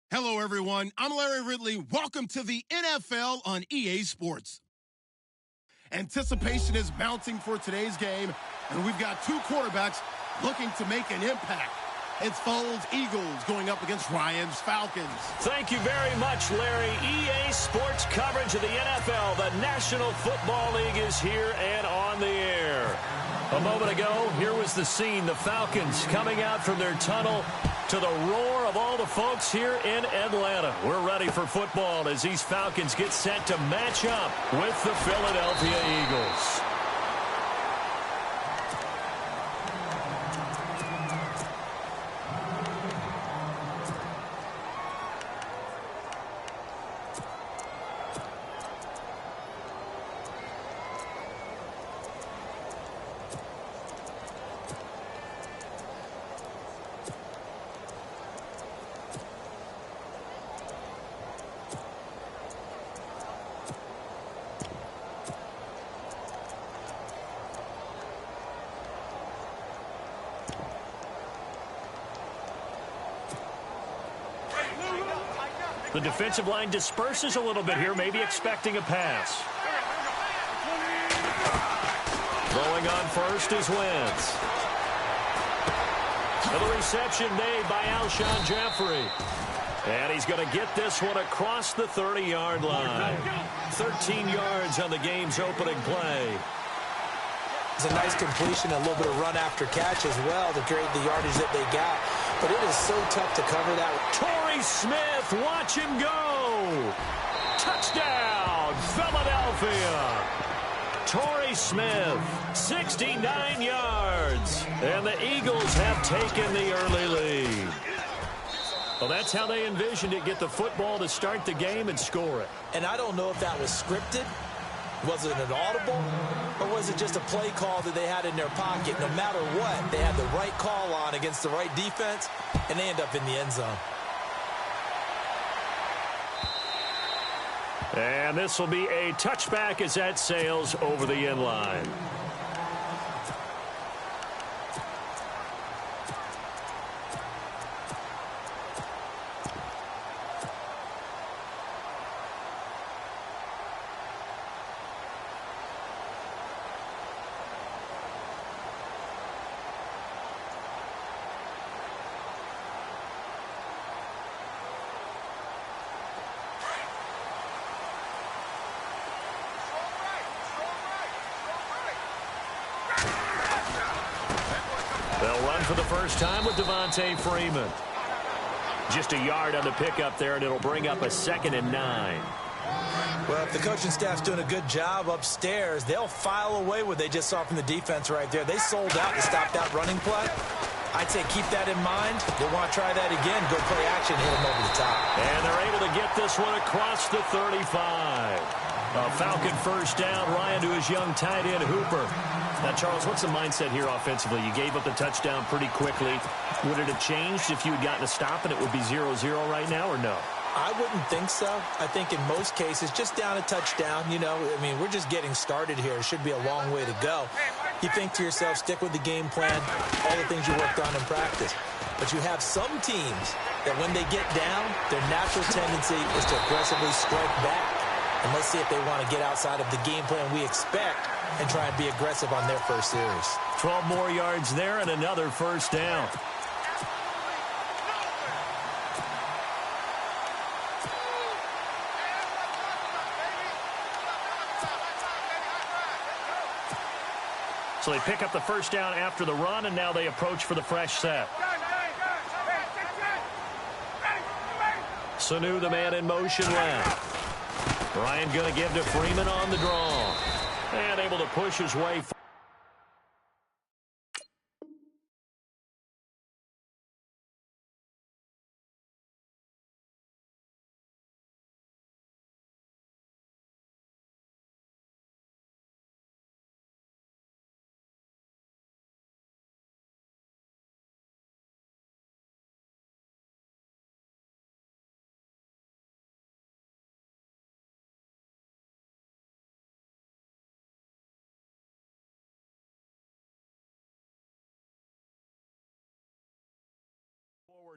Hello, everyone. I'm Larry Ridley. Welcome to the NFL on EA Sports. Anticipation is mounting for today's game, and we've got two quarterbacks looking to make an impact. It's Foles Eagles going up against Ryan's Falcons. Thank you very much, Larry. EA Sports coverage of the NFL. The National Football League is here and on the air. A moment ago, here was the scene. The Falcons coming out from their tunnel to the roar of all the folks here in Atlanta. We're ready for football as these Falcons get set to match up with the Philadelphia Eagles. The defensive line disperses a little bit here, maybe expecting a pass. Throwing on first is Wentz. And the reception made by Alshon Jeffrey. And he's going to get this one across the 30-yard line. 13 yards on the game's opening play. It's a nice completion, a little bit of run after catch as well to create the yardage that they got. But it is so tough to cover that. Torrey Smith, watch him go. Touchdown, Philadelphia. Torrey Smith, 69 yards. And the Eagles have taken the early lead. Well, that's how they envisioned it, get the football to start the game and score it. And I don't know if that was scripted. Was it an audible, or was it just a play call that they had in their pocket? No matter what, they had the right call on against the right defense, and they end up in the end zone. And this will be a touchback as that sails over the end line. They'll run for the first time with Devontae Freeman. Just a yard on the pickup there, and it'll bring up a 2nd and 9. Well, if the coaching staff's doing a good job upstairs, they'll file away what they just saw from the defense right there. They sold out to stop that running play. I'd say keep that in mind. You'll want to try that again. Go play action, hit them over the top. And they're able to get this one across the 35. A Falcon first down. Ryan to his young tight end, Hooper. Now, Charles, what's the mindset here offensively? You gave up the touchdown pretty quickly. Would it have changed if you had gotten a stop and it would be 0-0 right now, or no? I wouldn't think so. I think in most cases, just down a touchdown, you know, I mean, we're just getting started here. It should be a long way to go. You think to yourself, stick with the game plan, all the things you worked on in practice. But you have some teams that when they get down, their natural tendency is to aggressively strike back. And let's see if they want to get outside of the game plan we expect and try and be aggressive on their first series. 12 more yards there and another first down. So they pick up the first down after the run, and now they approach for the fresh set. Sanu, the man in motion left. Ryan going to give to Freeman on the draw. And able to push his way forward.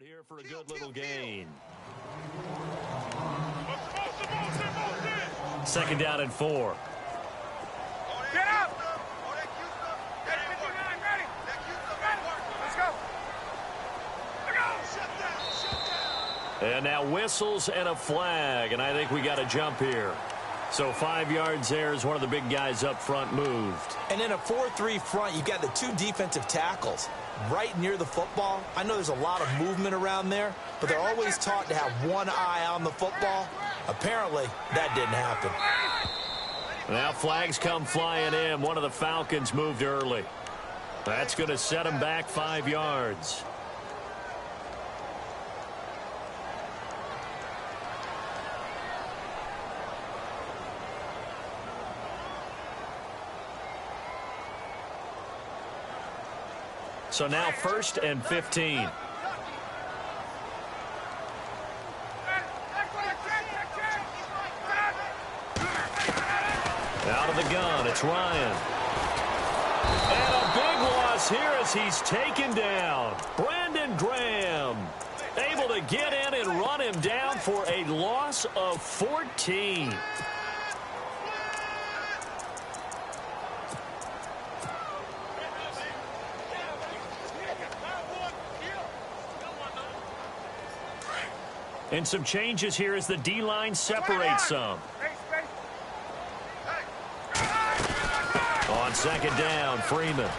Here for a good little gain. Second down and 4. Get up! Ready. Let's go. And now whistles and a flag, and I think we got a jump here. So 5 yards there as one of the big guys up front moved. And in a 4-3 front, you've got the 2 defensive tackles right near the football. I know there's a lot of movement around there, but they're always taught to have one eye on the football. Apparently, that didn't happen. Now flags come flying in. One of the Falcons moved early. That's going to set him back 5 yards. So now 1st and 15. Out of the gun, it's Ryan. And a big loss here as he's taken down. Brandon Graham able to get in and run him down for a loss of 14. And some changes here as the D-line separates some. On second down, Freeman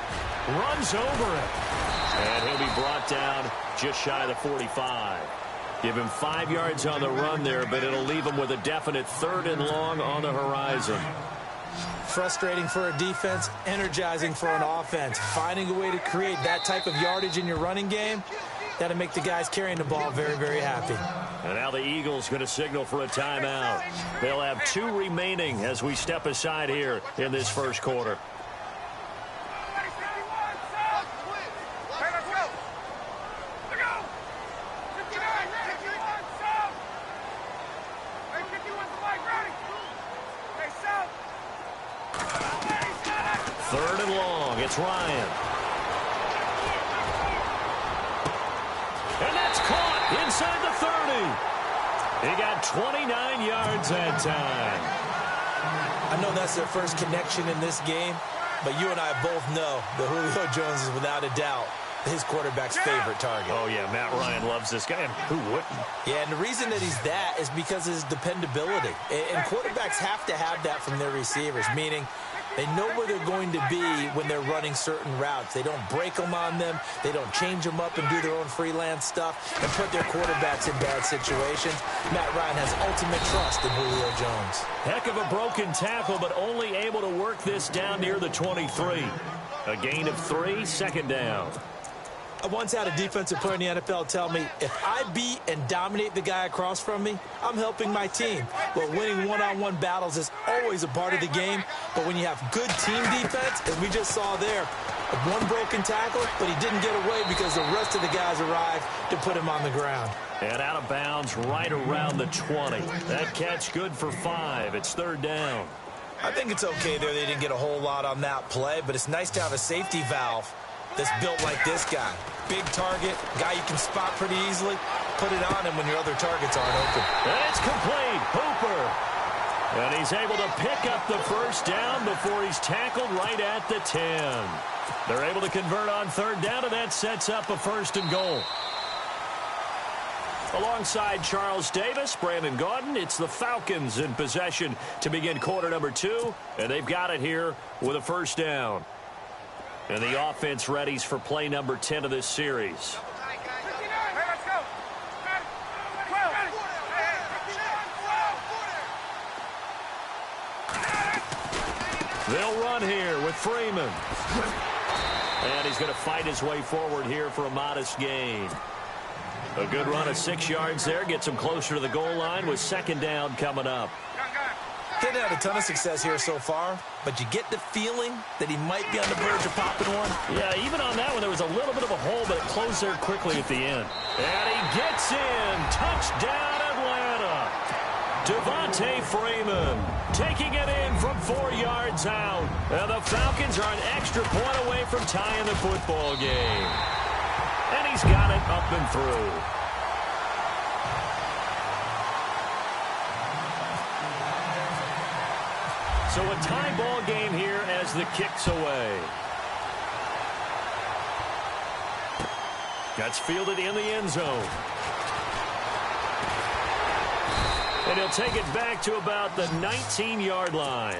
runs over it. And he'll be brought down just shy of the 45. Give him 5 yards on the run there, but it'll leave him with a definite 3rd and long on the horizon. Frustrating for a defense, energizing for an offense. Finding a way to create that type of yardage in your running game, that'll make the guys carrying the ball very, very happy. And now the Eagles going to signal for a timeout. They'll have 2 remaining as we step aside here in this first quarter. Third and long, it's Ryan. And that's caught inside the 30. He got 29 yards that time. I know that's their first connection in this game, but you and I both know that Julio Jones is without a doubt his quarterback's favorite target. Oh, yeah, Matt Ryan loves this guy, and who wouldn't? Yeah, and the reason that he's that is because of his dependability. And quarterbacks have to have that from their receivers, meaning they know where they're going to be when they're running certain routes. They don't break them on them. They don't change them up and do their own freelance stuff and put their quarterbacks in bad situations. Matt Ryan has ultimate trust in Julio Jones. Heck of a broken tackle, but only able to work this down near the 23. A gain of 3, second down. I once had a defensive player in the NFL tell me, if I beat and dominate the guy across from me, I'm helping my team. Well, winning one-on-one battles is always a part of the game, but when you have good team defense, as we just saw there, one broken tackle, but he didn't get away because the rest of the guys arrived to put him on the ground. And out of bounds right around the 20. That catch good for 5. It's third down. I think it's okay there. They didn't get a whole lot on that play, but it's nice to have a safety valve that's built like this guy. Big target, guy you can spot pretty easily. Put it on him when your other targets aren't open. And it's complete. Hooper. And he's able to pick up the first down before he's tackled right at the 10. They're able to convert on third down, and that sets up a 1st and goal. Alongside Charles Davis, Brandon Gaudin, it's the Falcons in possession to begin quarter number 2, and they've got it here with a 1st down. And the offense readies for play number 10 of this series. They'll run here with Freeman. And he's going to fight his way forward here for a modest gain. A good run of 6 yards there. Gets him closer to the goal line with second down coming up. Didn't have a ton of success here so far, but you get the feeling that he might be on the verge of popping one. Yeah, even on that one, there was a little bit of a hole, but it closed there quickly at the end. And he gets in. Touchdown, Atlanta. Devontae Freeman taking it in from 4 yards out. And the Falcons are an extra point away from tying the football game. And he's got it up and through. So a tie ball game here as the kick's away. That's fielded in the end zone. And he'll take it back to about the 19-yard line.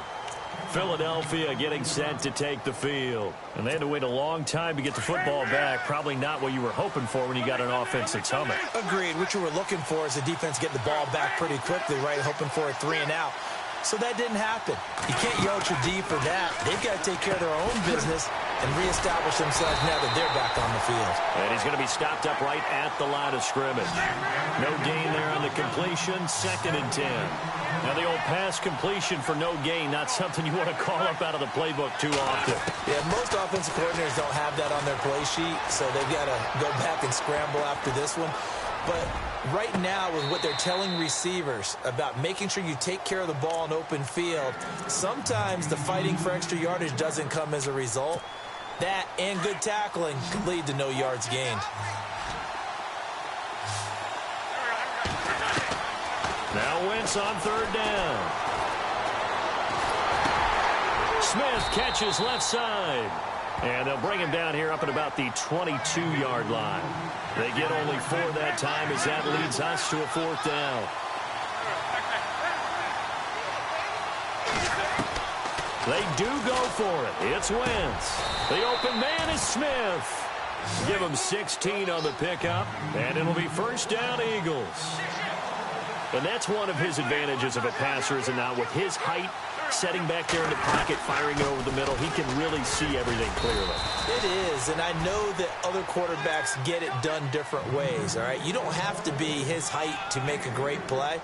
Philadelphia getting set to take the field. And they had to wait a long time to get the football back. Probably not what you were hoping for when you got an offense that's humming. Agreed. What you were looking for is the defense getting the ball back pretty quickly, right? Hoping for a 3 and out. So that didn't happen. You can't yell at your D for that. They've got to take care of their own business and reestablish themselves now that they're back on the field. And he's going to be stopped up right at the line of scrimmage. No gain there on the completion, 2nd and 10. Now the old pass completion for no gain, not something you want to call up out of the playbook too often. Yeah, most offensive coordinators don't have that on their play sheet, so they've got to go back and scramble after this one. But right now, with what they're telling receivers about making sure you take care of the ball in open field, sometimes the fighting for extra yardage doesn't come as a result. That and good tackling could lead to no yards gained. Now Wentz on 3rd down. Smith catches left side. And they'll bring him down here up at about the 22-yard line. They get only 4 that time as that leads us to a 4th down. They do go for it. It's Wentz. The open man is Smith. Give him 16 on the pickup, and it'll be 1st down Eagles. And that's one of his advantages of a passer, is it not? With his height, setting back there in the pocket, firing it over the middle, he can really see everything clearly. It is, and I know that other quarterbacks get it done different ways, all right? You don't have to be his height to make a great play,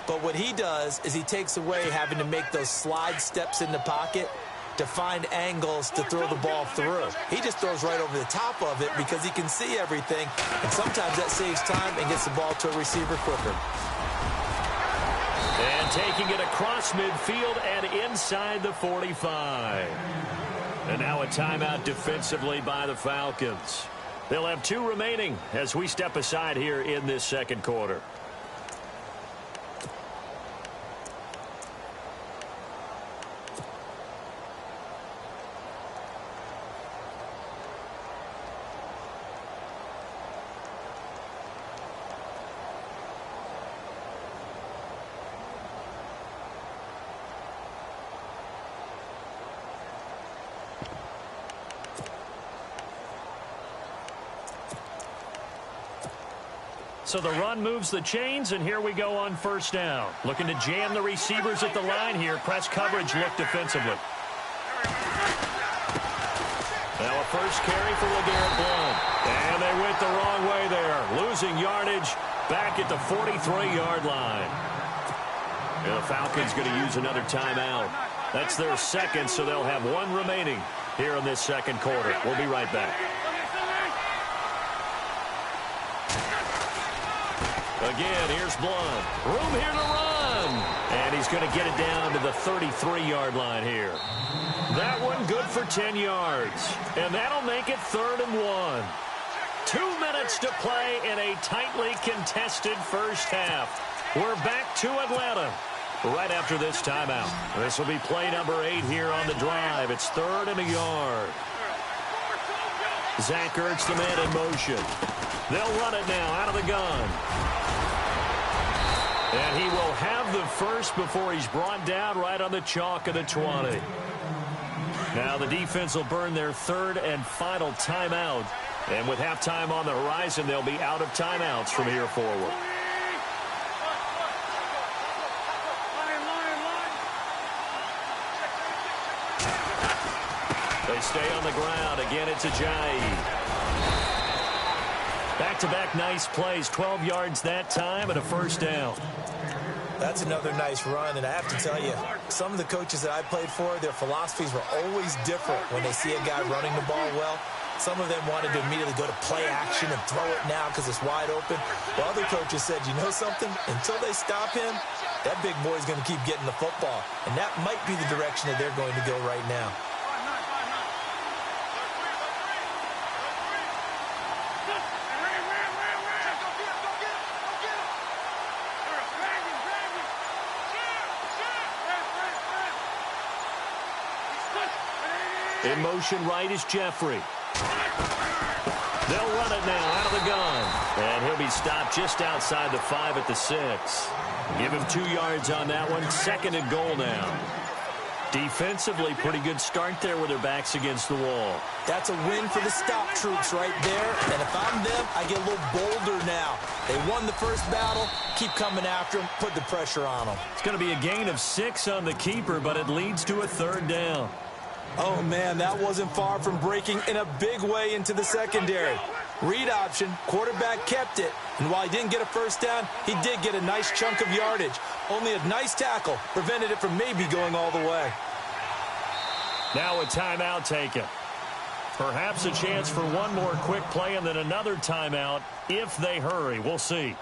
but what he does is he takes away having to make those slide steps in the pocket to find angles to throw the ball through. He just throws right over the top of it because he can see everything, and sometimes that saves time and gets the ball to a receiver quicker. And taking it across midfield and inside the 45. And now a timeout defensively by the Falcons. They'll have 2 remaining as we step aside here in this 2nd quarter. So the run moves the chains, and here we go on 1st down. Looking to jam the receivers at the line here. Press coverage look defensively. Now a 1st carry for LeGarrette Blount. And they went the wrong way there. Losing yardage back at the 43-yard line. And the Falcons going to use another timeout. That's their 2nd, so they'll have 1 remaining here in this 2nd quarter. We'll be right back. Again, here's Blount. Room here to run. And he's going to get it down to the 33-yard line here. That one good for 10 yards. And that'll make it 3rd and 1. 2 minutes to play in a tightly contested first half. We're back to Atlanta right after this timeout. This will be play number 8 here on the drive. It's 3rd and a yard. Zach Ertz, the man in motion. They'll run it now out of the gun. And he will have the first before he's brought down right on the chalk of the 20. Now the defense will burn their 3rd and final timeout. And with halftime on the horizon, they'll be out of timeouts from here forward. They stay on the ground. Again, it's Ajayi. Back-to-back nice plays. 12 yards that time and a 1st down. That's another nice run, and I have to tell you, some of the coaches that I played for, their philosophies were always different when they see a guy running the ball well. Some of them wanted to immediately go to play action and throw it now because it's wide open. While other coaches said, you know something? Until they stop him, that big boy's going to keep getting the football. And that might be the direction that they're going to go right now. In motion right is Jeffrey. They'll run it now out of the gun. And he'll be stopped just outside the 5 at the 6. Give him 2 yards on that one. 2nd and goal now. Defensively, pretty good start there with their backs against the wall. That's a win for the stop troops right there. And if I'm them, I get a little bolder now. They won the first battle. Keep coming after them. Put the pressure on them. It's going to be a gain of 6 on the keeper, but it leads to a 3rd down. Oh, man, that wasn't far from breaking in a big way into the secondary. Read option, quarterback kept it. And while he didn't get a first down, he did get a nice chunk of yardage. Only a nice tackle prevented it from maybe going all the way. Now a timeout taken. Perhaps a chance for one more quick play and then another timeout if they hurry. We'll see.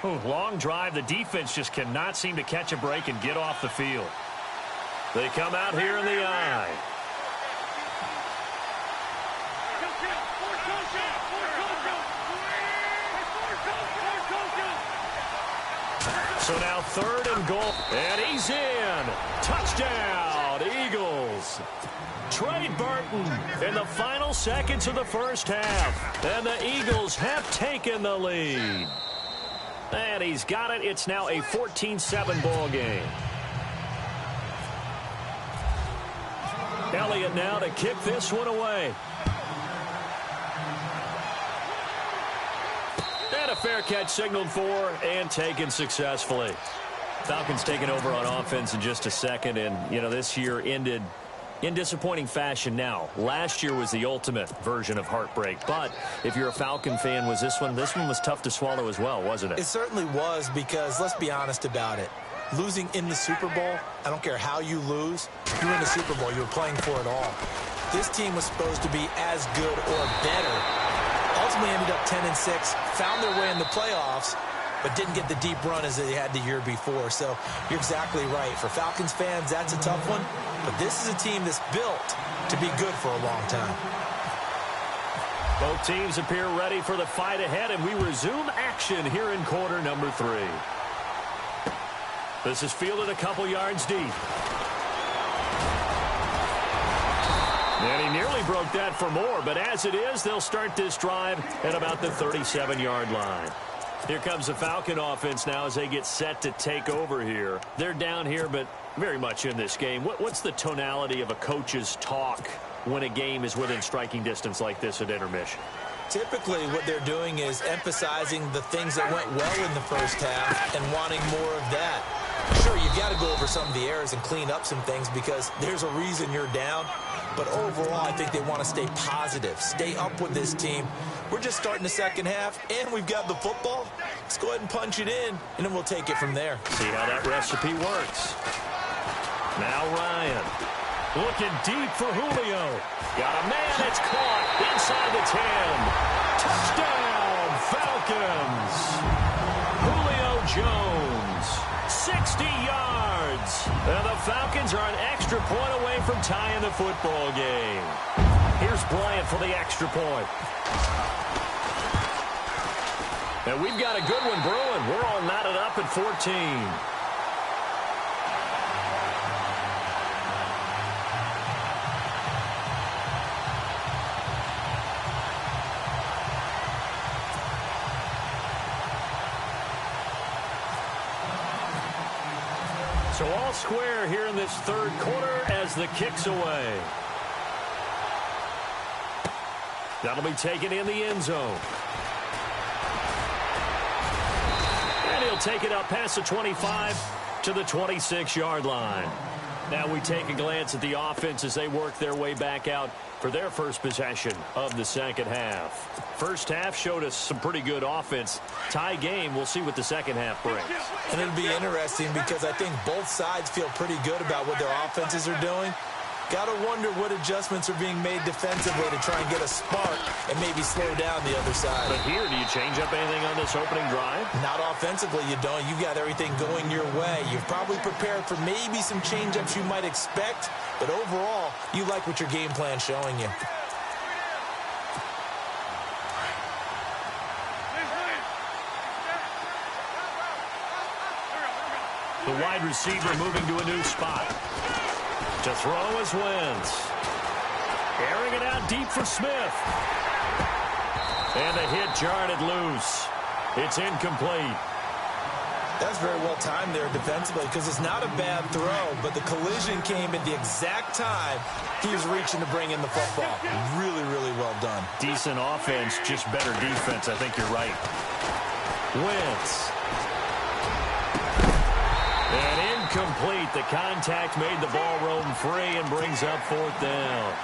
Ooh, long drive. The defense just cannot seem to catch a break and get off the field. They come out here in the I. So now 3rd and goal. And he's in. Touchdown, Eagles. Trey Burton in the final seconds of the first half. And the Eagles have taken the lead. And he's got it. It's now a 14-7 ball game. Elliott now to kick this one away. And a fair catch signaled for and taken successfully. Falcons taking over on offense in just a second. And, you know, this year ended in disappointing fashion now. Last year was the ultimate version of heartbreak. But if you're a Falcon fan, was this one was tough to swallow as well, wasn't it? It certainly was because, let's be honest about it, losing in the Super Bowl, I don't care how you lose, you're in the Super Bowl. You're playing for it all. This team was supposed to be as good or better. Ultimately ended up 10-6, found their way in the playoffs, but didn't get the deep run as they had the year before. So you're exactly right. For Falcons fans, that's a tough one. But this is a team that's built to be good for a long time. Both teams appear ready for the fight ahead, and we resume action here in quarter number 3. This is fielded a couple yards deep. And he nearly broke that for more, but as it is, they'll start this drive at about the 37-yard line. Here comes the Falcon offense now as they get set to take over here. They're down here, but very much in this game. What's the tonality of a coach's talk when a game is within striking distance like this at intermission? Typically, what they're doing is emphasizing the things that went well in the first half and wanting more of that. Sure, you've got to go over some of the errors and clean up some things because there's a reason you're down. But overall, I think they want to stay positive, stay up with this team. We're just starting the second half, and we've got the football. Let's go ahead and punch it in, and then we'll take it from there. See how that recipe works. Now Ryan looking deep for Julio. Got a man that's caught inside the 10. Touchdown, Falcons. Julio Jones, 60 yards. And the Falcons are an extra point away from tying the football game. Here's Bryant for the extra point. And we've got a good one brewing. We're all knotted up at 14. So all square here in this third quarter as the kick's away. That'll be taken in the end zone. And he'll take it up past the 25 to the 26-yard line. Now we take a glance at the offense as they work their way back out for their first possession of the second half. First half showed us some pretty good offense. Tie game, we'll see what the second half brings. And it'll be interesting because I think both sides feel pretty good about what their offenses are doing. Got to wonder what adjustments are being made defensively to try and get a spark and maybe slow down the other side. But here, do you change up anything on this opening drive? Not offensively, you don't. You've got everything going your way. You've probably prepared for maybe some change-ups you might expect, but overall, you like what your game plan's showing you. The wide receiver moving to a new spot. To throw is Wentz. Airing it out deep for Smith. And the hit jarred it loose. It's incomplete. That's very well timed there defensively because it's not a bad throw, but the collision came at the exact time he was reaching to bring in the football. Really, really well done. Decent offense, just better defense. I think you're right. Wentz. And incomplete. The contact made the ball roam free and brings up fourth down.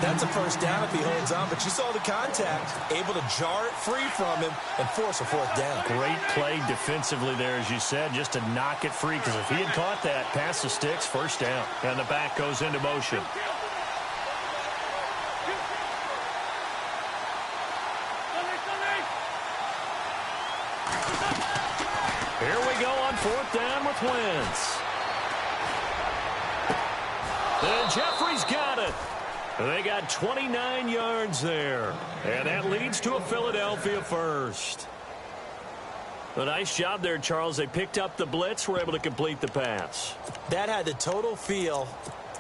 That's a first down if he holds on, but you saw the contact, able to jar it free from him and force a fourth down. Great play defensively there, as you said, just to knock it free, because if he had caught that, past the sticks, first down. And the back goes into motion. Here we go on fourth down with Wentz. And Jeffrey's got it. They got 29 yards there. And that leads to a Philadelphia first. A nice job there, Charles. They picked up the blitz, were able to complete the pass. That had the total feel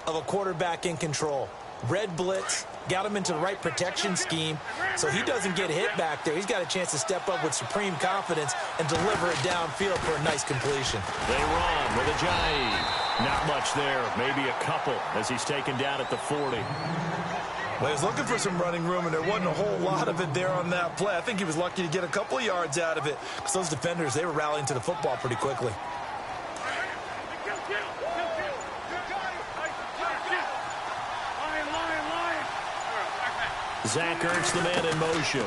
of a quarterback in control. Red blitz, got him into the right protection scheme, so he doesn't get hit back there. He's got a chance to step up with supreme confidence and deliver it downfield for a nice completion. They run with Ajayi. Not much there, maybe a couple as he's taken down at the 40. Well, he was looking for some running room, and there wasn't a whole lot of it there on that play. I think he was lucky to get a couple of yards out of it because those defenders, they were rallying to the football pretty quickly. Zach Ertz, the man in motion.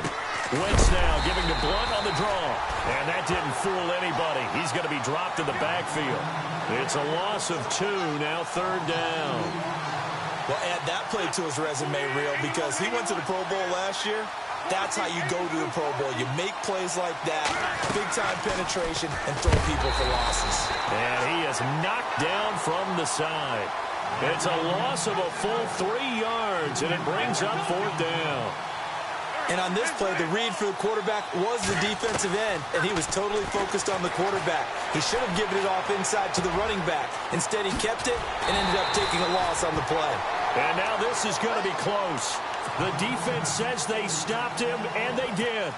Wentz now giving to Blunt on the draw. And that didn't fool anybody. He's going to be dropped in the backfield. It's a loss of 2, now third down. Well, add that play to his resume reel because he went to the Pro Bowl last year. That's how you go to the Pro Bowl. You make plays like that, big-time penetration, and throw people for losses. And he is knocked down from the side. It's a loss of a full 3 yards, and it brings up fourth down. And on this play, the read for the quarterback was the defensive end, and he was totally focused on the quarterback. He should have given it off inside to the running back. Instead, he kept it and ended up taking a loss on the play. And now this is going to be close. The defense says they stopped him, and they did.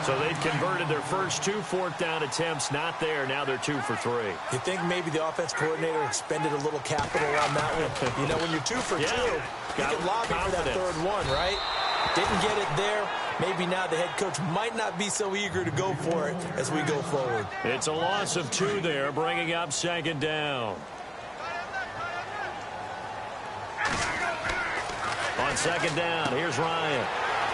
So they've converted their first 2 fourth-down attempts. Not there. Now they're 2 for 3. You think maybe the offense coordinator expended a little capital on that one? You know, when you're 2 for 2, you can lobby for that third one, right? Didn't get it there. Maybe now the head coach might not be so eager to go for it as we go forward. It's a loss of 2 there, bringing up second down. On second down, here's Ryan.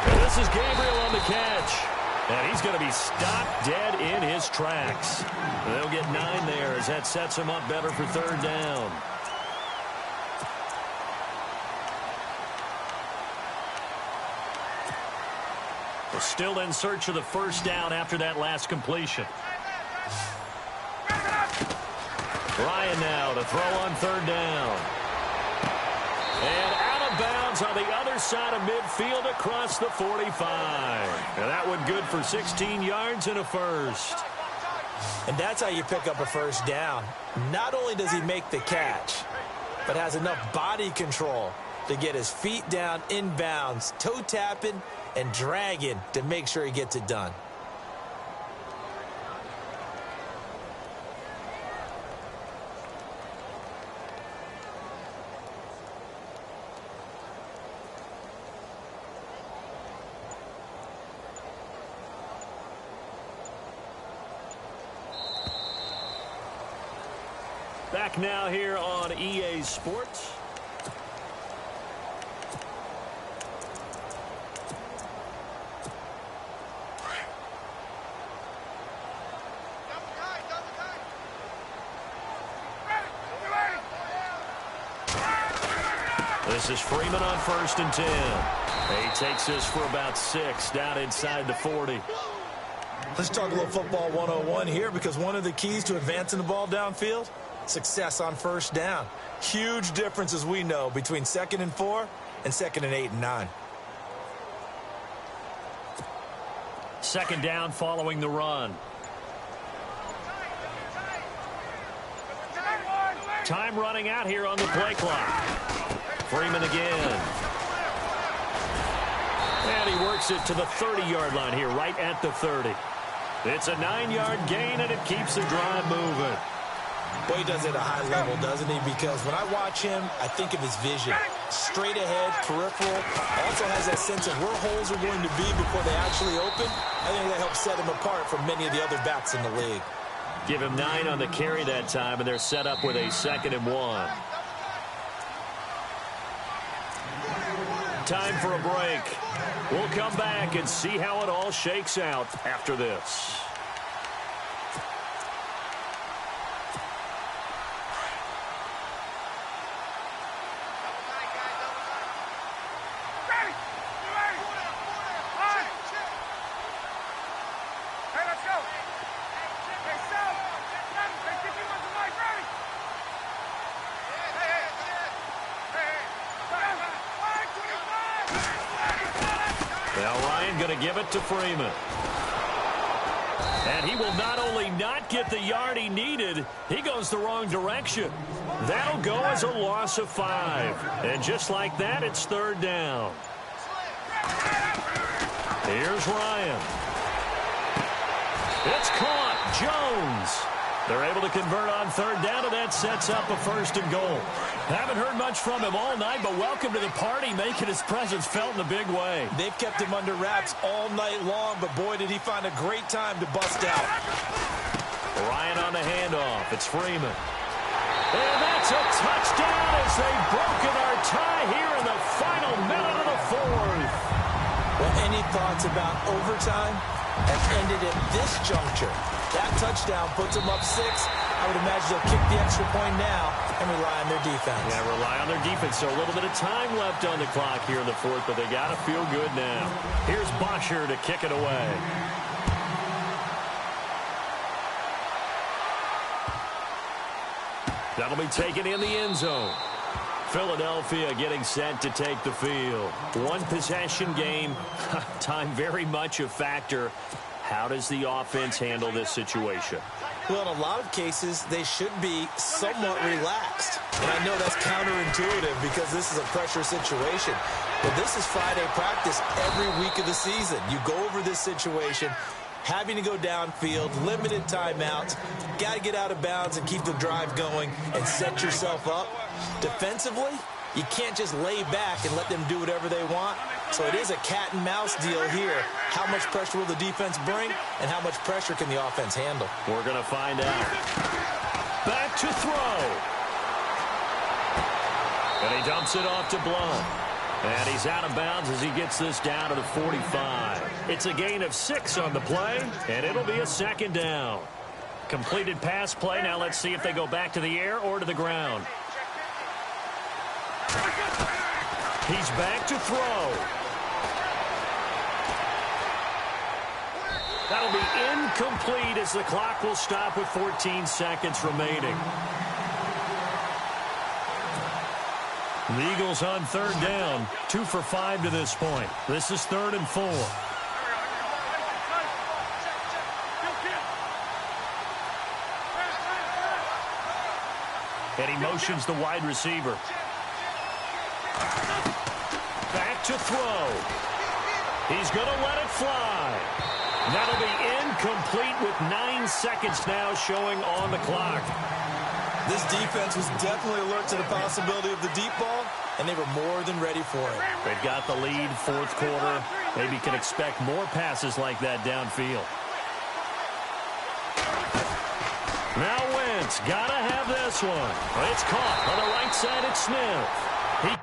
And this is Gabriel on the catch. And he's going to be stopped dead in his tracks. They'll get 9 there as that sets him up better for third down. We're still in search of the first down after that last completion. Ryan now to throw on third down. And out of bounds on the other side of midfield across the 45. And that one good for 16 yards and a first. And that's how you pick up a first down. Not only does he make the catch, but has enough body control to get his feet down inbounds, toe tapping and dragging to make sure he gets it done. Back now here on EA Sports. This is Freeman on 1st and 10. He takes this for about 6 down inside the 40. Let's talk a little football 101 here, because one of the keys to advancing the ball downfield, success on 1st down. Huge difference, as we know, between 2nd and 4 and 2nd and 8 and 9. 2nd down following the run. Time running out here on the play clock. Freeman again. And he works it to the 30-yard line here, right at the 30. It's a 9-yard gain, and it keeps the drive moving. Boy, he does it at a high level, doesn't he? Because when I watch him, I think of his vision. Straight ahead, peripheral. Also has that sense of where holes are going to be before they actually open. I think that helps set him apart from many of the other backs in the league. Give him 9 on the carry that time, and they're set up with a 2nd and 1. Time for a break. We'll come back and see how it all shakes out after this. Going to give it to Freeman. And he will not only not get the yard he needed, he goes the wrong direction. That'll go as a loss of 5. And just like that, it's 3rd down. Here's Ryan. It's caught. Jones. They're able to convert on 3rd down, and that sets up a 1st and goal. Haven't heard much from him all night, but welcome to the party, making his presence felt in a big way. They've kept him under wraps all night long, but boy, did he find a great time to bust out. Ryan on the handoff. It's Freeman. And that's a touchdown as they've broken our tie here in the final minute of the 4th. Well, any thoughts about overtime have ended at this juncture. That touchdown puts them up 6. I would imagine they'll kick the extra point now and rely on their defense. Yeah, rely on their defense. So a little bit of time left on the clock here in the 4th, but they got to feel good now. Here's Bosher to kick it away. That'll be taken in the end zone. Philadelphia getting set to take the field. One possession game. Time very much a factor. How does the offense handle this situation? Well, in a lot of cases, they should be somewhat relaxed. And I know that's counterintuitive because this is a pressure situation. But this is Friday practice every week of the season. You go over this situation, having to go downfield, limited timeouts, got to get out of bounds and keep the drive going and set yourself up. Defensively, you can't just lay back and let them do whatever they want. So it is a cat and mouse deal here. How much pressure will the defense bring, and how much pressure can the offense handle? We're going to find out. Back to throw. And he dumps it off to Blount. And he's out of bounds as he gets this down to the 45. It's a gain of 6 on the play, and it'll be a 2nd down. Completed pass play. Now let's see if they go back to the air or to the ground. He's back to throw. That'll be incomplete as the clock will stop with 14 seconds remaining. The Eagles on 3rd down, 2 for 5 to this point. This is 3rd and 4. And he motions the wide receiver. Back to throw. He's going to let it fly. That'll be incomplete with 9 seconds now showing on the clock. This defense was definitely alert to the possibility of the deep ball, and they were more than ready for it. They've got the lead, 4th quarter. Maybe can expect more passes like that downfield. Now Wentz, gotta have this one. It's caught on the right side. It's Smith. He